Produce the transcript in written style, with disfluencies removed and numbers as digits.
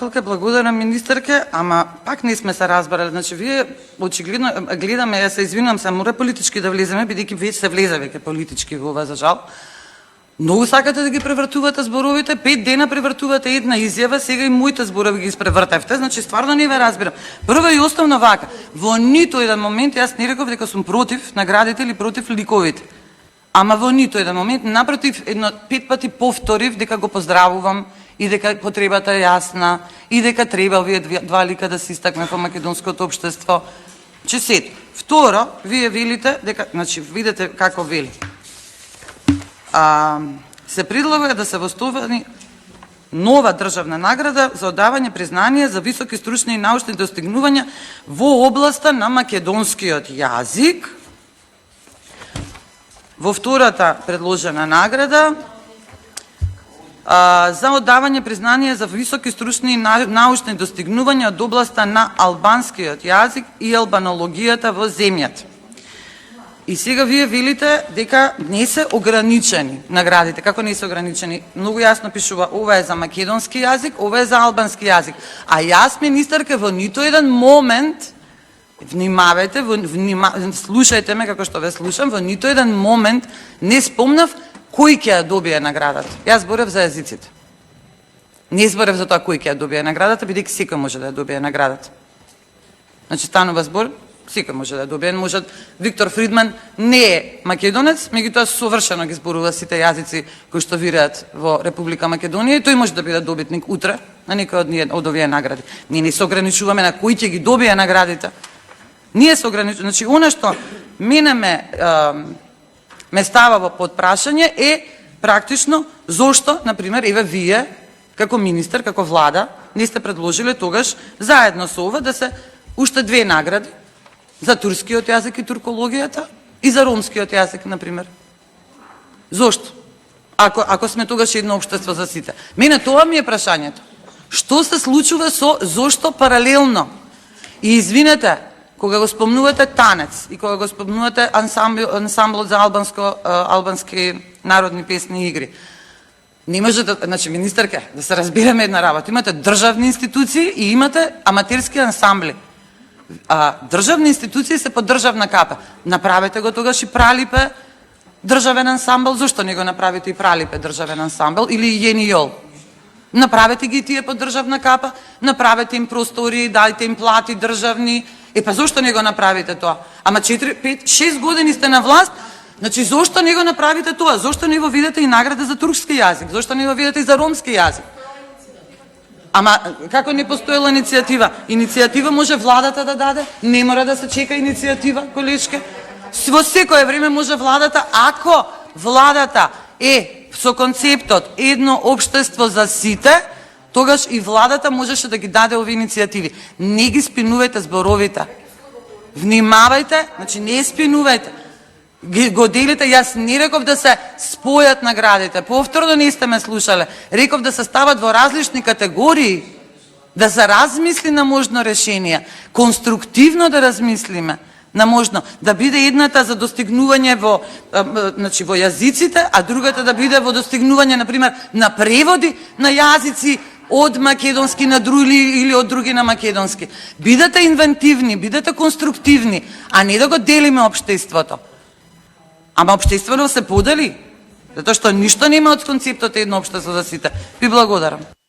Благодарам министерке, ама пак не сме се разбрали. Значи вие очигледно гледаме, ја се извинувам, се мора политички да влеземе, бидејќи веќе се влезе веќе политички во ова за жал. Многу сакате да ги превртувате зборовите, 5 дена превртувате една изјава, сега и моите зборови ги испревртевте, значи стварно не ве разбирам. Прво и основно вака, во ниту еден момент јас не реков дека сум против наградите или против ликовите. Ама во ниту еден момент, напротив, 5 пати повторив дека го поздравувам и дека потребата е јасна, и дека треба овие два лика да се истакнат во македонското општество. Че сет. Второ, вие велите дека, значи, видите како вели. Се предлага да се востави нова државна награда за одавање признание за високи стручни и научни достигнувања во областа на македонскиот јазик. Во втората предложена награда за одавање признание за високи стручни и научни достигнувања од областа на албанскиот јазик и албанологијата во земјата. И сега вие велите дека не се ограничени наградите. Како не се ограничени? Многу јасно пишува, ова е за македонски јазик, ова е за албански јазик. А јас, министерка, во ниту еден момент, внимавајте, слушајте ме како што ве слушам, во ниту еден момент не спомнав кој ќе ја добие наградата. Јас зборев за јазиците. Не зборев за тоа кој ќе ја добие наградата, бидејќи секој може да ја добие наградата. Значи, станува збор, секој може да ја добие. Може Виктор Фридман не е македонец, меѓутоа совршено ги зборува сите јазици кои што виреат во Република Македонија и тој може да биде добитник утре на некој од овие награди. Ние не се ограничуваме на кој ќе ги добие наградите. Ние се ограничуваме, значи, она што мене ме става во подпрашање е практично зошто, например, еве вие, како министер, како влада, не сте предложиле тогаш заедно со ова да се уште 2 награди за турскиот јазик и туркологијата и за ромскиот јазик, например. Зошто? Ако сме тогаш едно општество за сите. Мене тоа ми е прашањето. Што се случува зошто паралелно? И извинете, кога го спомнувате танец и кога го спомнувате ансамблот за албански народни песни и игри, не може да, значи, министерка, да се разбираме една работа. Имате државни институции и имате аматерски ансамбли. Државни институции се под државна капа. Направете го тогаш и Пралипе државен ансамбл, зошто не го направите и Пралипе државен ансамбл или Јени Јол? Направете ги тие под државна капа, направете им простори, дайте им плати државни. Па зошто не го направите тоа? Ама 4, 5, 6 години сте на власт, значи зошто не го направите тоа? Зошто не го видите и награда за турски јазик? Зошто не го видите и за ромски јазик? Ама како не постоела иницијатива? Иницијатива може владата да даде, не мора да се чека иницијатива, колешке. Во секое време може владата, ако владата е со концептот едно општество за сите, тогаш и владата можеше да ги даде овие иницијативи. Не ги спинувајте зборовите. Внимавајте, значи не спинувајте. Го делите, јас не реков да се спојат наградите. Повторно не сте ме слушале. Реков да се стават во различни категории, да се размисли на можно решение, конструктивно да размислиме на можно, да биде едната за достигнување во јазиците, а другата да биде во достигнување, например, на преводи на јазици од македонски на други или од други на македонски. Бидете инвентивни, бидете конструктивни, а не да го делиме општеството. Ама општеството се подели, затоа што ништо нема од концептот едно општество за сите. Ви благодарам.